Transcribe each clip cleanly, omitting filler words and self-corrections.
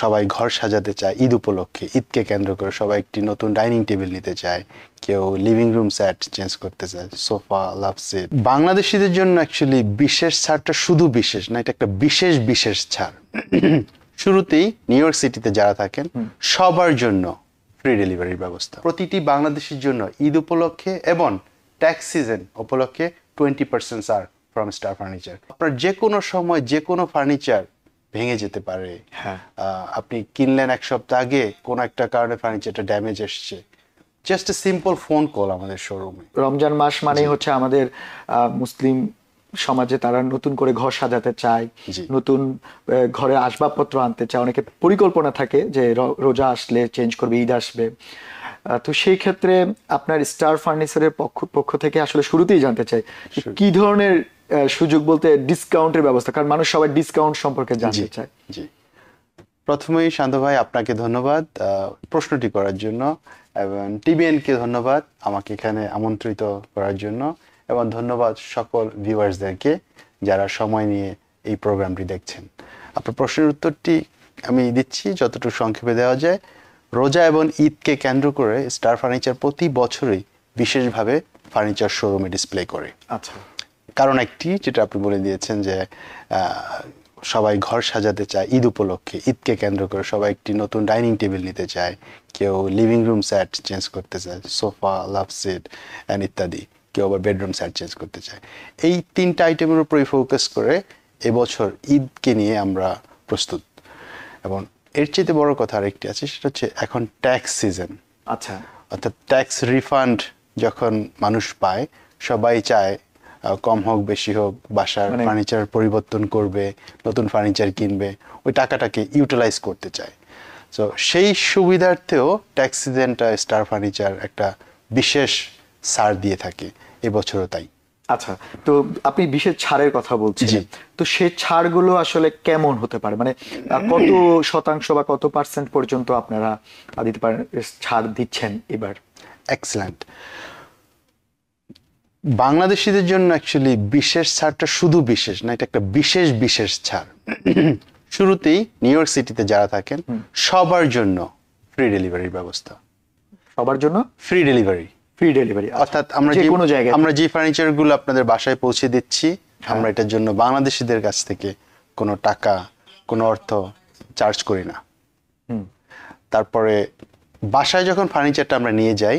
সবাই ঘর সাজাতে চায় ঈদ উপলক্ষে, ঈদকে কেন্দ্র করে সবাই একটি নতুন ডাইনিং টেবিল নিতে চায়, কেউ লিভিং রুম সেট চেঞ্জ করতে চায়, সোফা, লাভ সিট। বাংলাদেশিদের জন্য অ্যাকচুয়ালি বিশেষ ছাড়টা শুধু বিশেষ না, এটা একটা বিশেষ বিশেষ ছাড়। শুরুতেই নিউ ইয়র্ক সিটিতে যারা থাকেন সবার জন্য ফ্রি ডেলিভারির ব্যবস্থা। প্রতিটি বাংলাদেশির জন্য ঈদ উপলক্ষে এবং ট্যাক্স সিজন উপলক্ষে 20% ছাড় ফ্রম স্টার ফার্নিচার। আপনার যে কোনো সময় যে কোনো ফার্নিচার ভেঙে যেতে পারে। আপনি কিনলেন এক সপ্তাহ আগে, কোনো একটা কারণে ফার্নিচারটা ড্যামেজ এসছে, just a simple phone call আমাদের শোরুমে। রমজান মাস মানেই হচ্ছে আমাদের মুসলিম সমাজে তারা নতুন করে ঘর সাজাতে চায়, নতুন ঘরে আসবাবপত্র আনতে চায়, অনেকে পরিকল্পনা থাকে যে রোজা আসলে চেঞ্জ করবে, ঈদ আসবে। তো সেই ক্ষেত্রে আপনার স্টার ফার্নিচারের পক্ষ থেকে আসলে শুরুতেই জানতে চাই কি ধরনের সুযোগ বলতে ডিসকাউন্টের ব্যবস্থা, কারণ মানুষ সবাই ডিসকাউন্ট সম্পর্কে জানতে চায়। জি, প্রথমেই শান্ত ভাই আপনাকে ধন্যবাদ প্রশ্নটি করার জন্য, এবং টিবিএনকে ধন্যবাদ আমাকে এখানে আমন্ত্রিত করার জন্য, এবং ধন্যবাদ সকল ভিউয়ার্সদেরকে যারা সময় নিয়ে এই প্রোগ্রামটি দেখছেন। আপনার প্রশ্নের উত্তরটি আমি দিচ্ছি যতটুকু সংক্ষেপে দেওয়া যায়। রোজা এবং ঈদকে কেন্দ্র করে স্টার ফার্নিচার প্রতি বছরই বিশেষভাবে ফার্নিচার শোরুমে ডিসপ্লে করে। আচ্ছা, কারণ একটি যেটা আপনি বলে দিয়েছেন যে সবাই ঘর সাজাতে চায় ঈদ উপলক্ষে, ঈদকে কেন্দ্র করে সবাই একটি নতুন ডাইনিং টেবিল নিতে চায়, কেউ লিভিং রুম সেট চেঞ্জ করতে চায়, সোফা, লাভ সিট অ্যান্ড ইত্যাদি, কেউ আবার বেডরুম সেট চেঞ্জ করতে চায়। এই তিনটা আইটেমের উপরেই ফোকাস করে এবছর ঈদকে নিয়ে আমরা প্রস্তুত। এবং এর চেয়ে বড় কথা আরেকটি আছে, সেটা হচ্ছে এখন ট্যাক্স সিজন। আচ্ছা, অর্থাৎ ট্যাক্স রিফান্ড যখন মানুষ পায়, সবাই চায় কম হোক বেশি হোক বাসার ফার্নিচার পরিবর্তন করবে, নতুন ফার্নিচার কিনবে, ওই টাকাটাকে ইউটিলাইজ করতে চায়। তো সেই সুবিধার্থেও ট্যাক্স সিজনটা স্টার ফার্নিচার একটা বিশেষ ছাড় দিয়ে থাকে, এবছরও তাই। আচ্ছা, তো আপনি বিশেষ ছাড়ের কথা বলছিলেন, তো সেই ছাড়গুলো আসলে কেমন হতে পারে, মানে কত শতাংশ বা কত পার্সেন্ট পর্যন্ত আপনারা দিতে পারেন ছাড় দিচ্ছেন এবার? এক্সেলেন্ট। বাংলাদেশিদের জন্য অ্যাকচুয়ালি বিশেষ ছাড়টা শুধু বিশেষ না, এটা একটা বিশেষ বিশেষ ছাড়। শুরুতেই নিউ ইয়র্ক সিটিতে যারা থাকেন সবার জন্য ফ্রি ডেলিভারির ব্যবস্থা। সবার জন্য ফ্রি ডেলিভারি। ফ্রি ডেলিভারি, অর্থাৎ আমরা যে ফার্নিচারগুলো আপনাদের বাসায় পৌঁছে দিচ্ছি, আমরা এটার জন্য বাংলাদেশিদের কাছ থেকে কোনো টাকা, কোনো অর্থ চার্জ করি না। তারপরে বাসায় যখন ফার্নিচারটা আমরা নিয়ে যাই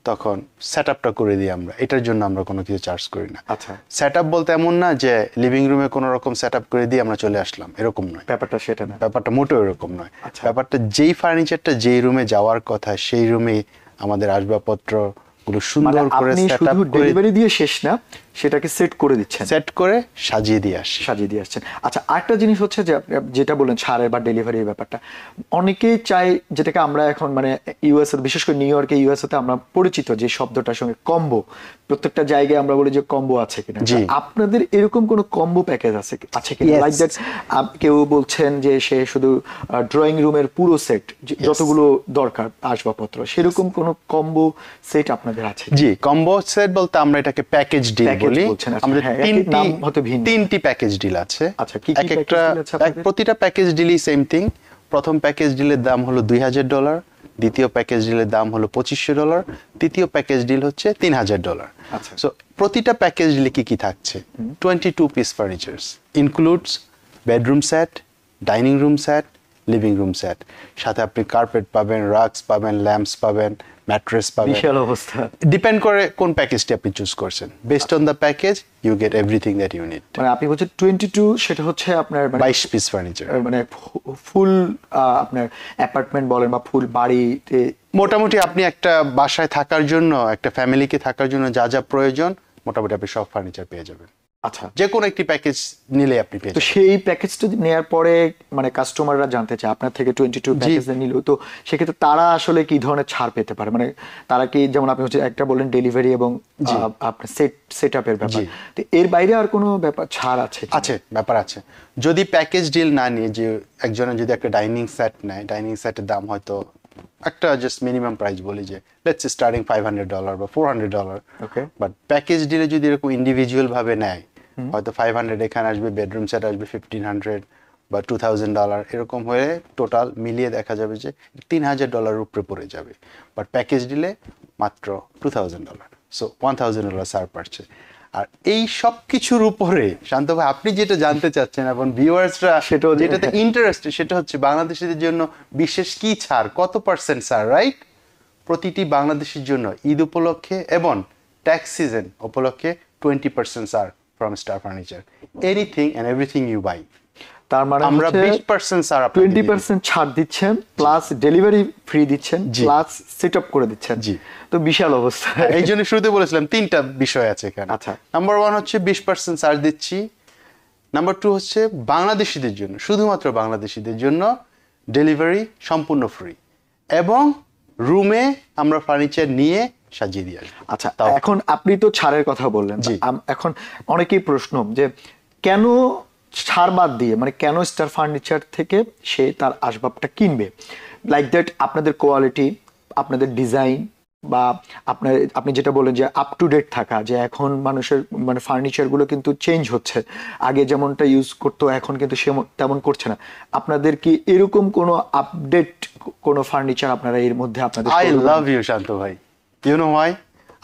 তখন সেট আপটা করে দিই আমরা, এটার জন্য আমরা কোনো কিছু চার্জ করি না। আচ্ছা, সেট আপ বলতে এমন না যে লিভিং রুমে কোনো রকম সেট আপ করে দিয়ে আমরা চলে আসলাম, এরকম নয় ব্যাপারটা, সেটা না, ব্যাপারটা মোটেও এরকম নয়। ব্যাপারটা যেই ফার্নিচারটা যেই রুমে যাওয়ার কথা সেই রুমে আমাদের আসবাবপত্র গুলো সুন্দর করে সেট আপ করে ডেলিভারি দিয়ে শেষ না, সেটাকে সেট করে দিচ্ছেন, সেট করে সাজিয়ে দিয়ে আসছেন। আচ্ছা, আরেকটা জিনিস হচ্ছে যে যেটা বলেন ছাড়ের বা ডেলিভারির ব্যাপারটা, অনেকেই চায় যেটাকে আমরা এখন মানে ইউএসএ, বিশেষ করে নিউ ইয়র্কে ইউএসএতে আমরা পরিচিত যে শব্দটার সঙ্গে কম্বো, প্রত্যেকটা জায়গায় আমরা বলি যে কম্বো আছে কিনা। আপনাদের এরকম কোনো কম্বো প্যাকেজ আছে কিনা? লাইক দ্যাট, কেউ বলছেন যে সে শুধু ড্রয়িং রুমের পুরো সেট যতগুলো দরকার আসবাবপত্র, সেরকম কোনো কম্বো সেট আপনাদের আছে? জি, কম্বো সেট বলতে আমরা এটাকে প্যাকেজ ডিল বলি। আমাদের তিনটি প্যাকেজ ডিল আছে। প্রতিটা প্যাকেজ ডিলই সেম থিং। প্রথম প্যাকেজ ডিলের দাম হলো $2000, দ্বিতীয় প্যাকেজ ডিলের দাম হলো $2500, তৃতীয় প্যাকেজ ডিল হচ্ছে $3000। সো প্রতিটা প্যাকেজ ডিলে কি কি থাকছে? 22 piece furnitures includes bedroom set, dining room set, living room set, সাথে আপনি কার্পেট পাবেন, রাগস পাবেন, ল্যাম্পস পাবেন, ম্যাট্রেস পাবেন। বিশাল অবস্থা। ডিপেন্ড করে কোন প্যাকেজটি আপনি চুজ করছেন। Based on the package you get everything that you need. মানে আপনি বলছেন 22, সেটা হচ্ছে আপনার 22 পিস ফার্নিচার, মানে ফুল আপনার অ্যাপার্টমেন্ট বলেন বা ফুল বাড়িতে, মোটামুটি আপনি একটা বাসায় থাকার জন্য, একটা ফ্যামিলিকে থাকার জন্য যা যা প্রয়োজন মোটামুটি আপনি সব ফার্নিচার পেয়ে যাবেন। আচ্ছা, যে কোনো একটি প্যাকেজ নিলে আপনি পেয়ে যাবেন। তো সেই প্যাকেজটা নেওয়ার পরে মানে কাস্টমাররা জানতে চায় আপনার থেকে 22 প্যাকেজ নিল, তো সেক্ষেত্রে তারা আসলে কি ধরনের ছাড় পেতে পারে? মানে তারা কি, যেমন আপনি হচ্ছে একটা বললেন ডেলিভারি এবং আপনার সেট আপের ব্যাপার, তো এর বাইরে আর কোনো ব্যাপার ছাড় আছে? ব্যাপার আছে। যদি প্যাকেজ ডিল না নিয়ে, যে একজনের যদি একটা ডাইনিং সেট নেয়, ডাইনিং সেটের দাম হয়তো একটা জাস্ট মিনিমাম প্রাইস বলি যে লেটস স্টার্টিং $500 বা $400, বাট প্যাকেজ ডিলে যদি এরকম ইন্ডিভিজুয়াল ভাবে নেয়, হয়তো 500 এখানে আসবে, বেডরুম সেট আসবে 1500, বা $2,000 এরকম হয়ে টোটাল মিলিয়ে দেখা যাবে যে $3,000 উপরে পড়ে যাবে, বাট প্যাকেজ দিলে মাত্র $2,000, সো $1,000 সার পাচ্ছে। আর এই সব কিছুর উপরে শান্ত ভাই আপনি যেটা জানতে চাচ্ছেন এবং ভিউয়ার্সরা সেটাও যেটাতে ইন্টারেস্টেড সেটা হচ্ছে বাংলাদেশিদের জন্য বিশেষ কি ছাড়, কত পার্সেন্ট ছাড়, রাইট? প্রতিটি বাংলাদেশির জন্য ঈদ উপলক্ষে এবং ট্যাক্স সিজন উপলক্ষে 20% ছাড় from star furniture, anything and everything you buy. তার মানে আমরা 20% ছাড় আপনাকে 20% ছাড় দিচ্ছেন, প্লাস ডেলিভারি ফ্রি দিচ্ছেন, প্লাস সেট আপ করে দিচ্ছেন। জি। তো বিশাল অবস্থা। এই জন্য শুরুতে বলেছিলাম তিনটা বিষয় আছে এখানে। আচ্ছা। নাম্বার 1 হচ্ছে 20% ছাড় দিচ্ছি। নাম্বার 2 হচ্ছে বাংলাদেশিদের জন্য, শুধুমাত্র বাংলাদেশিদের জন্য ডেলিভারি সম্পূর্ণ ফ্রি, এবং রুমে আমরা ফার্নিচার নিয়ে সাজিয়ে দিয়ে আসবো। আচ্ছা, এখন আপনি তো ছাড়ের কথা বললেন, জি। এখন অনেকেই প্রশ্ন যে কেন ছাড় বাদ দিয়ে, মানে কেন স্টার ফার্নিচার থেকে সে তার আসবাবটা কিনবে? লাইক দ্যাট আপনাদের কোয়ালিটি, আপনাদের ডিজাইন, বা আপনি যেটা বলেন যে আপ টু ডেট থাকা, যে এখন মানুষের মানে ফার্নিচার গুলো কিন্তু চেঞ্জ হচ্ছে, আগে যেমনটা ইউজ করতো এখন কিন্তু সে তেমন করছে না। আপনাদের কি এরকম কোনো আপডেট কোনো ফার্নিচার আপনারা এর মধ্যে আপনাদের আই লাভ ইউ শান্ত ভাই, ইউ নো হোয়াই?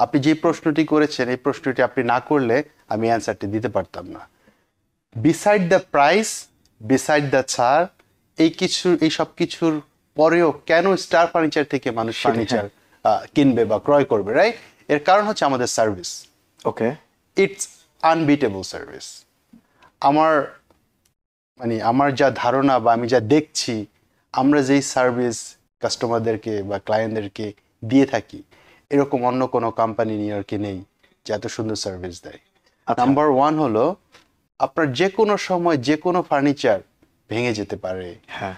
আপনি যে প্রশ্নটি করেছেন এই প্রশ্নটি আপনি না করলে আমি অ্যান্সারটি দিতে পারতাম না। Beside the price, beside the ছাড়, এই সব কিছুর পরেও কেন স্টার ফার্নিচার থেকে মানুষ ফার্নিচার কিনবে বা ক্রয় করবে, রাইট? এর কারণ হচ্ছে আমাদের service. Okay, it's unbeatable service. আমার যা ধারণা বা আমি যা দেখছি, আমরা যেই সার্ভিস কাস্টমারদেরকে বা ক্লায়েন্টদেরকে দিয়ে থাকি, এরকম অন্য কোনো কোম্পানি নিউ ইয়র্কে নেই যে এত সুন্দর সার্ভিস দেয়। নাম্বার 1 হলো আপনার যে কোনো সময় যে কোনো ফার্নিচার ভেঙে যেতে পারে। হ্যাঁ।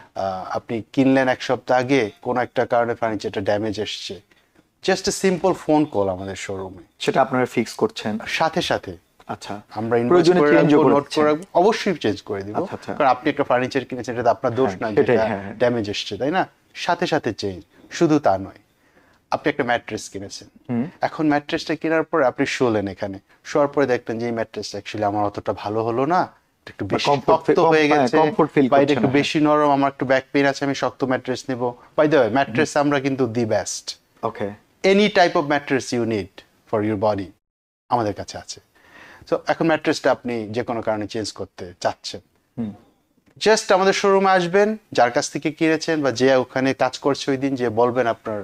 আপনি কিনলেন 1 সপ্তাহ আগে, কোনো একটা কারণে ফার্নিচারটা ড্যামেজ এসছে, just a simple phone call আমাদের শোরুমে, সেটা আপনারা ফিক্স করছেন সাথে সাথে আচ্ছা, আমরা প্রয়োজনে চেঞ্জও করে নোট করে রাখবো, অবশ্যই চেঞ্জ করে দিব। আচ্ছা, আচ্ছা। কারণ আপনি একটা ফার্নিচার কিনেছেন, এটা তো আপনার দোষ না সেটাই, যেটা হ্যাঁ। ড্যামেজ এসছে, তাই না? সাথে সাথে চেঞ্জ। শুধু তা নয়, আপনি একটা ম্যাট্রেস কিনেছেন, এখন ম্যাট্রেসটা কেনার পরে আপনি শুলেন, এখানে শোয়ার পরে দেখলেন যে এই ম্যাট্রেসটা অ্যাকচুয়ালি আমার অতটা ভালো হলো না, একটু বেশি শক্ত হয়ে গেছে, বা এটা একটু বেশি নরম, আমার একটু ব্যাক পেইন আছে, আমি শক্ত ম্যাট্রেস নেব। বাই দ্য ওয়ে, ম্যাট্রেস আমরা কিন্তু the best. Okay, any type of mattress you need for your body আমাদের কাছে আছে। সো এখন ম্যাট্রেসটা আপনি যে কোনো কারণে চেঞ্জ করতে চাচ্ছেন, জাস্ট আমাদের শোরুমে আসবেন, যার কাছ থেকে কিনেছেন বা যে ওখানে কাজ করছে ওই দিন, যে বলবেন আপনার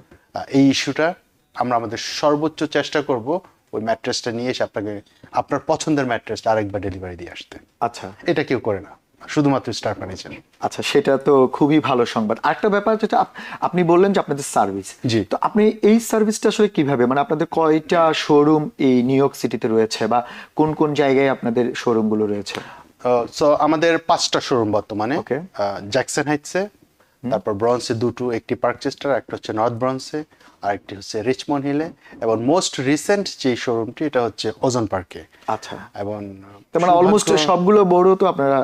এই ইস্যুটা, আমরা আমাদের সর্বোচ্চ চেষ্টা করব ওই ম্যাট্রেসটা নিয়ে এসে আপনাকে আপনার পছন্দের ম্যাট্রেসটা আরেকবার ডেলিভারি দিয়ে আসতে। আচ্ছা, এটা কেউ করে না, শুধুমাত্র স্টার ফার্নিচার। আচ্ছা, সেটা তো খুবই ভালো সংবাদ। আরেকটা ব্যাপার যেটা আপনি বললেন যে আপনাদের সার্ভিস, জি। তো আপনি এই সার্ভিসটা আসলে কিভাবে, মানে আপনাদের কয়টা শোরুম এই নিউ ইয়র্ক সিটিতে রয়েছে, বা কোন কোন জায়গায় আপনাদের শোরুম গুলো রয়েছে? সো আমাদের 5টা শোরুম বর্তমানে। Okay. জ্যাকসন হাইটসে, তারপর ব্রন্সে 2টো, একটি পার্কচেস্টার, একটা হচ্ছে নর্থ ব্রন্সে, আর একটি হচ্ছে রিচমন্ড হিলে, এবং মোস্ট রিসেন্ট যে শোরুমটি এটা হচ্ছে ওজন পার্কে। আচ্ছা, এবং তার মানে অলমোস্ট সবগুলো বড় তো আপনারা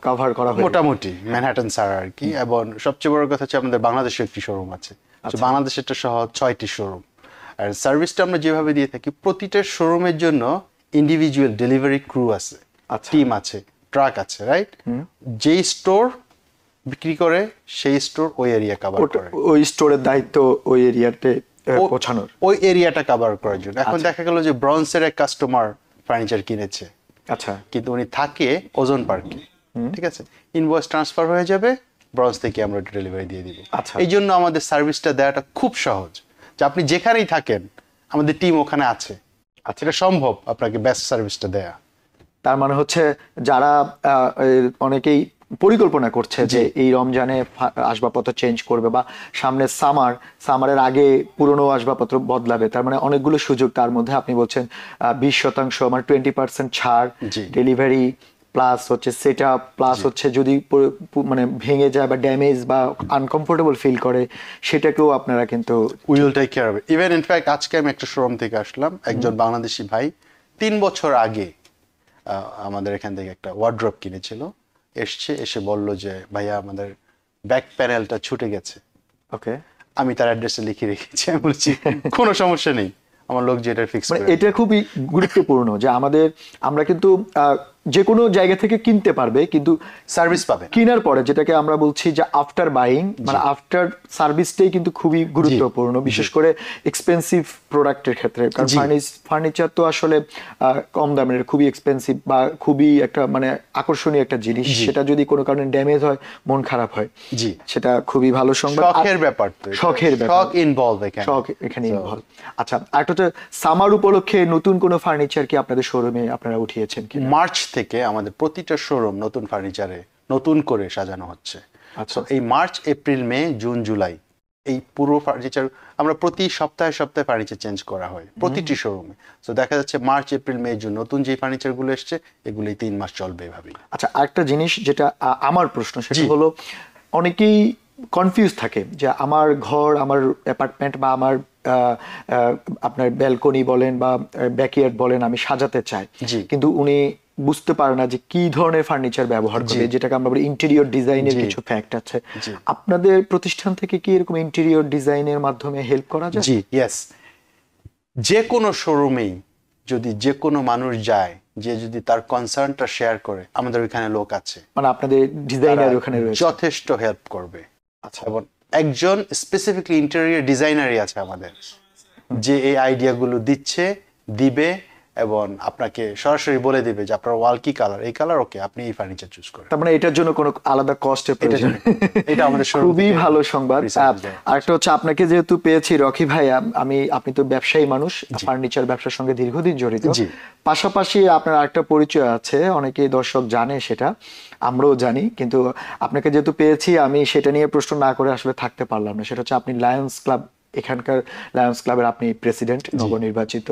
কভার করা হয়েছে মোটামুটি ম্যানহাটন স্যার আর কি। এবং সবচেয়ে বড় কথা হচ্ছে আমাদের বাংলাদেশে একটি শোরুম আছে, বাংলাদেশেরটা সহ 6টি শোরুম। আর সার্ভিসটা আমরা যেভাবে দিয়ে থাকি, প্রতিটা শোরুমের জন্য ইন্ডিভিজুয়াল ডেলিভারি ক্রু আছে, টিম আছে, ট্রাক আছে, রাইট? যেই স্টোর বিক্রি করে সেই স্টোর ওই এরিয়া কভার করে, ওই স্টোরের দায়িত্ব ওই এরিয়াতে পৌঁছানোর, ওই এরিয়াটা কভার করার জন্য। এখন দেখা গেল যে ব্রন্সের এক কাস্টমার ফার্নিচার কিনেছে, আচ্ছা, কিন্তু উনি থাকে ওজন পার্কে, ঠিক আছে, ইনভয়েস ট্রান্সফার হয়ে যাবে, ব্রন্স থেকে আমরা ডেলিভারি দিয়ে দিব। আচ্ছা। এই জন্য আমাদের সার্ভিসটা দেওয়াটা খুব সহজ, যে আপনি যেখানেই থাকেন আমাদের টিম ওখানে আছে। আচ্ছা, এটা সম্ভব আপনাকে বেস্ট সার্ভিসটা দেয়া। তার মানে হচ্ছে যারা অনেকেই পরিকল্পনা করছে যে এই রমজানে আসবাবপত্র চেঞ্জ করবে, বা সামনে সামারের আগে পুরনো আসবাবপত্র বদলাবে, তার মানে অনেকগুলো সুযোগ। তার মধ্যে আপনি বলছেন 20% মানে 20% ছাড়, ডেলিভারি, প্লাস হচ্ছে সেটা, প্লাস হচ্ছে যদি মানে ভেঙে যায় বা ড্যামেজ বা আনকমফোর্টেবল ফিল করে, সেটাকেও আপনারা কিন্তু we will take care of it. Even in fact আজকে আমি একটা শোরুম থেকে আসলাম, একজন বাংলাদেশি ভাই 3 বছর আগে আমাদের এখান থেকে একটা ওয়ার্ড্রপ কিনেছিল, এসে বলল যে ভাইয়া আমাদের ব্যাক প্যানেলটা ছুটে গেছে। ওকে, আমি তার অ্যাড্রেসে লিখে রেখেছি, আমি বলছি কোনো সমস্যা নেই, আমার লোক যেটা ফিক্স করে। এটা খুবই গুরুত্বপূর্ণ যে আমরা কিন্তু যে কোনো জায়গা থেকে কিনতে পারবে, কিন্তু সার্ভিস পাবে না। কেনার পরে যেটাকে আমরা বলছি যে আফটার বাইং, মানে আফটার সার্ভিসটাই কিন্তু খুবই গুরুত্বপূর্ণ, বিশেষ করে এক্সপেন্সিভ প্রোডাক্টের ক্ষেত্রে। কারণ ফার্নিচার তো আসলে কম দামের, খুবই এক্সপেন্সিভ বা খুবই একটা মানে আকর্ষণীয় একটা জিনিস, সেটা যদি কোনো কারণে ড্যামেজ হয় মন খারাপ হয়, জি, সেটা খুবই ভালো সংবাদ। শখের ব্যাপার তো, শখের ব্যাপার, শখ ইনভলভ এখানে, শখ এখানে ইনভলভ। আচ্ছা, আরেকটা হচ্ছে সামার উপলক্ষে নতুন কোনো ফার্নিচার কি আপনাদের শোরুমে আপনারা উঠিয়েছেন কি? মার্চ থেকে আমাদের প্রতিটা শোরুম নতুন ফার্নিচারে নতুন করে সাজানো হচ্ছে। আচ্ছা, এই মার্চ, এপ্রিল, মে, জুন, জুলাই এই পুরো ফার্নিচার আমরা প্রতি সপ্তাহে সপ্তাহে ফার্নিচার চেঞ্জ করা হয় প্রতিটি শোরুমে। তো দেখা যাচ্ছে মার্চ, এপ্রিল, মে, জুন নতুন যে ফার্নিচার গুলো এসছে এগুলো 3 মাস চলবে এভাবেই। আচ্ছা, আরেকটা জিনিস যেটা আমার প্রশ্ন, সেটা হলো অনেকেই কনফিউজ থাকে যে আমার ঘর, আমার অ্যাপার্টমেন্ট বা আমার আপনার ব্যালকনি বলেন বা ব্যাকইয়ার্ড বলেন আমি সাজাতে চাই, কিন্তু উনি বুঝতে পারে না যে কি ধরনের ফার্নিচার ব্যবহার করবে, যেটাকে আমরা বলি ইন্টেরিয়র ডিজাইনের কিছু ফ্যাক্ট আছে। আপনাদের প্রতিষ্ঠান থেকে কি এরকম ইন্টেরিয়র ডিজাইনের মাধ্যমে হেল্প করা যায়? জি, ইয়েস। যে কোনো শোরুমেই যদি যে কোনো মানুষ যায়, যে যদি তার কনসার্নটা শেয়ার করে, আমাদের ওইখানে লোক আছে, মানে আপনাদের ডিজাইনার ওখানে রয়েছে, যথেষ্ট হেল্প করবে। আচ্ছা, এবং একজন স্পেসিফিকলি ইন্টেরিয়র ডিজাইনারই আছে আমাদের, যে এই আইডিয়াগুলো দিবে এবং আপনাকে সরাসরি বলে দিবে যে আপনার ওয়াল কি কালার, এই কালার, ওকে আপনি এই ফার্নিচার চুজ করেন। তার মানে এটার জন্য কোনো আলাদা কস্টের প্রয়োজন নেই। এটা আমাদের খুবই ভালো সংবাদ। আরেকটা হচ্ছে, আপনাকে যেহেতু পেয়েছি রকি ভাই, আপনি তো ব্যবসায়ী মানুষ, ফার্নিচার ব্যবসার সঙ্গে দীর্ঘদিন জড়িত, পাশাপাশি আপনার আরেকটা পরিচয় আছে, অনেকেই দর্শক জানে, সেটা আমরাও জানি, কিন্তু আপনাকে যেহেতু পেয়েছি আমি সেটা নিয়ে প্রশ্ন না করে আসলে থাকতে পারলাম না। সেটা হচ্ছে আপনি লায়ন্স ক্লাব, এখানকার লায়ন্স ক্লাবের আপনি প্রেসিডেন্ট, নবনির্বাচিত।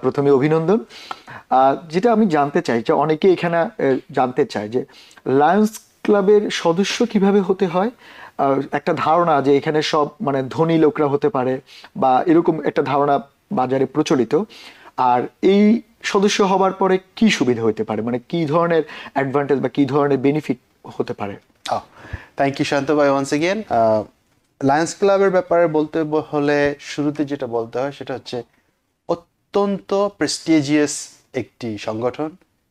প্রথমে অভিনন্দন। যেটা আমি জানতে চাই, যে অনেকে এখানে জানতে চায় যে লায়ন্স ক্লাবের সদস্য কিভাবে হতে হয়। একটা ধারণা যে এখানে সব মানে ধনী লোকরা হতে পারে, বা এরকম একটা ধারণা বাজারে প্রচলিত। আর এই সদস্য হবার পরে কি সুবিধা হতে পারে, মানে কি ধরনের অ্যাডভান্টেজ বা কি ধরনের বেনিফিট হতে পারে? থ্যাংক ইউ শান্ত ভাই, ওয়ান্স এগেইন। লায়ন্স ক্লাবের ব্যাপারে বলতে হলে শুরুতে যেটা বলতে হয় সেটা হচ্ছে অত্যন্ত প্রেস্টিজিয়াস একটি সংগঠন,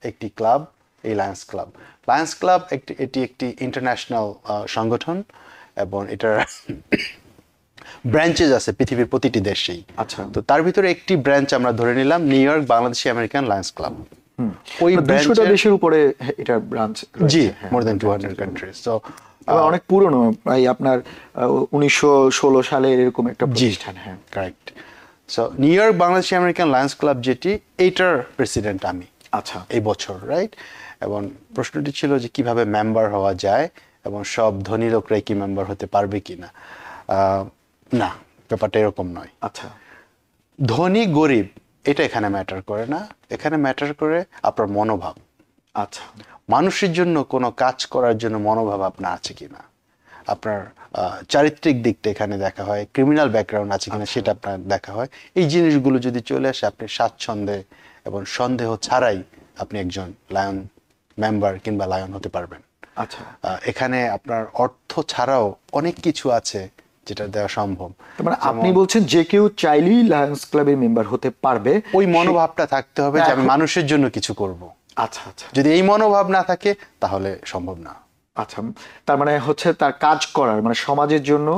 একটি ক্লাব, এই লায়ন্স ক্লাব। লায়ন্স ক্লাব এটি একটি ইন্টারন্যাশনাল সংগঠন এবং এটার ব্রাঞ্চেস আছে পৃথিবীর প্রতিটি দেশেই। আচ্ছা, তো তার ভিতরে একটি ব্রাঞ্চ আমরা ধরে নিলাম new York Bangladeshi American Lions club. ওই 200টা দেশের উপরে এটা ব্রাঞ্চ, জি, মোর দ্যান 200 কান্ট্রিজ। তো অনেক পুরনো, প্রায় আপনার 1916 সালের এরকম একটা প্রতিষ্ঠান। হ্যাঁ, correct. So new York Bangladeshi American Lions club যেটি, এইটার প্রেসিডেন্ট আমি। আচ্ছা, এই বছর, রাইট? এবং প্রশ্নটি ছিল যে কিভাবে মেম্বার হওয়া যায় এবং সব ধনী লোকরাই কি মেম্বার হতে পারবে কিনা। না, ব্যাপারটা এরকম নয়। আচ্ছা, ধনী গরিব এটা এখানে ম্যাটার করে না, এখানে ম্যাটার করে আপনার মনোভাব। আচ্ছা, মানুষের জন্য কোনো কাজ করার জন্য মনোভাব আপনার আছে কিনা, আপনার চারিত্রিক দিকটা এখানে দেখা হয়, ক্রিমিনাল ব্যাকগ্রাউন্ড আছে কিনা সেটা আপনার দেখা হয়। এই জিনিসগুলো যদি চলে আসে, আপনি স্বাচ্ছন্দ্যে এবং সন্দেহ ছাড়াই আপনি একজন লায়ন মেম্বার কিংবা লায়ন হতে পারবেন। আচ্ছা, এখানে আপনার অর্থ ছাড়াও অনেক কিছু আছে যেটা দেওয়া সম্ভব। মানে আপনি বলছেন যে কেউ চাইলেই লায়ন্স ক্লাবের মেম্বার হতে পারবে, ওই মনোভাবটা থাকতে হবে যে আমি মানুষের জন্য কিছু করব। আচ্ছা, আচ্ছা, যদি এই মনোভাব না থাকে তাহলে সম্ভব না। আচ্ছা, তার মানে হচ্ছে তার কাজ করার, মানে সমাজের জন্য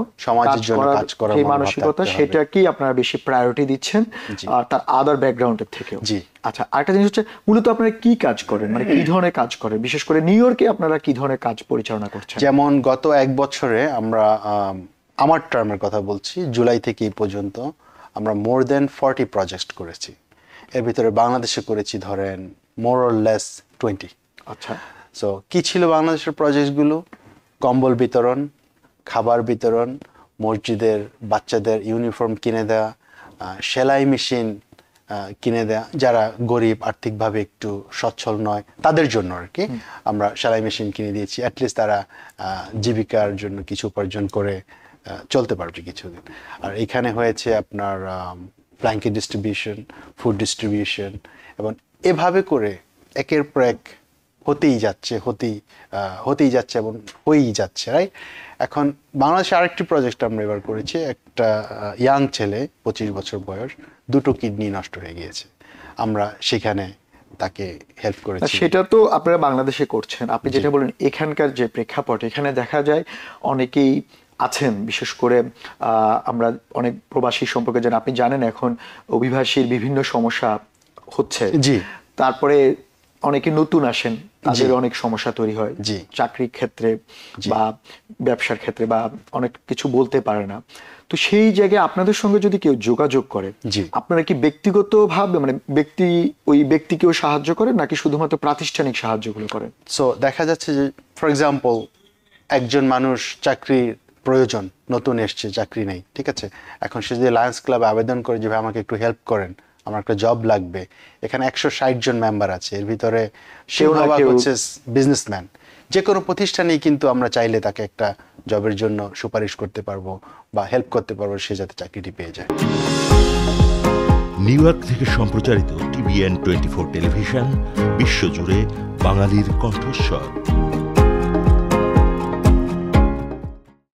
কাজ করার যে মানসিকতা, সেটা কি আপনারা বেশি প্রায়োরিটি দিচ্ছেন আর তার আদার ব্যাকগ্রাউন্ডের থেকেও। জি। আচ্ছা, আরেকটা জিনিস হচ্ছে, মূলত আপনারা কি কাজ করেন, মানে কি ধরনের কাজ করেন, বিশেষ করে নিউ ইয়র্কে আপনারা কি ধরনের কাজ পরিচালনা করছেন? যেমন গত 1 বছরে আমরা, আমার টার্মের কথা বলছি, জুলাই থেকে এই পর্যন্ত আমরা মোর দেন 40 প্রজেক্ট করেছি। এর ভিতরে বাংলাদেশে করেছি ধরেন মোর অর লেস 20। আচ্ছা, সো কি ছিল বাংলাদেশের প্রজেক্টগুলো? কম্বল বিতরণ, খাবার বিতরণ, মসজিদের বাচ্চাদের ইউনিফর্ম কিনে দেওয়া, সেলাই মেশিন কিনে দেওয়া, যারা গরিব আর্থিকভাবে একটু সচ্ছল নয় তাদের জন্য আর কি আমরা সেলাই মেশিন কিনে দিয়েছি। অ্যাটলিস্ট তারা জীবিকার জন্য কিছু উপার্জন করে চলতে পারবে কিছুদিন। আর এখানে হয়েছে আপনার ব্ল্যাঙ্কেট ডিস্ট্রিবিউশন, ফুড ডিস্ট্রিবিউশন, এবং এভাবে করে একের পর এক হতেই যাচ্ছে এবং হয়েই যাচ্ছে, রাইট? এখন বাংলাদেশে আরেকটি প্রজেক্ট আমরা এবার করেছি। একটা ইয়াং ছেলে, 25 বছর বয়স, 2টো কিডনি নষ্ট হয়ে গিয়েছে। আমরা সেখানে তাকে হেল্প করেছি। সেটা তো আপনারা বাংলাদেশে করছেন, আপনি যেটা বলেন এখানকার যে প্রেক্ষাপট, এখানে দেখা যায় অনেকেই আছেন, বিশেষ করে আমরা অনেক প্রবাসী সম্পর্কে জানি, আপনি জানেন এখন অভিবাসীর বিভিন্ন সমস্যা হচ্ছে, জি, তারপরে অনেকে নতুন আসেন, তাদের অনেক সমস্যা তৈরি হয় জি, চাকরির ক্ষেত্রে বা ব্যবসার ক্ষেত্রে, বা অনেক কিছু বলতে পারে না। তো সেই জায়গায় আপনাদের সঙ্গে যদি কেউ যোগাযোগ করে, জি। আপনারা কি ব্যক্তিগতভাবে মানে ওই ব্যক্তিকেও সাহায্য করেন নাকি শুধুমাত্র প্রাতিষ্ঠানিক সাহায্যগুলো করেন? সো দেখা যাচ্ছে যে ফর এক্সাম্পল একজন মানুষ চাকরির প্রয়োজন, নতুন এসছে, চাকরি নেই, ঠিক আছে, এখন সে যদি লায়ন্স ক্লাবে আবেদন করে যে ভাই আমাকে একটু হেল্প করেন, আমার একটা জব লাগবে, এখানে 160 জন মেম্বার আছে, এর ভিতরে সিংহভাগ হচ্ছে বিজনেসম্যান, যে কোনো প্রতিষ্ঠানেই কিন্তু আমরা চাইলে তাকে একটা জবের জন্য সুপারিশ করতে পারবো বা হেল্প করতে পারবো, সে যাতে চাকরিটি পেয়ে যায়। নিউ ইয়র্ক থেকে সম্প্রচারিত TVN 24 টেলিভিশন, বিশ্বজুড়ে বাঙালির কণ্ঠস্বর।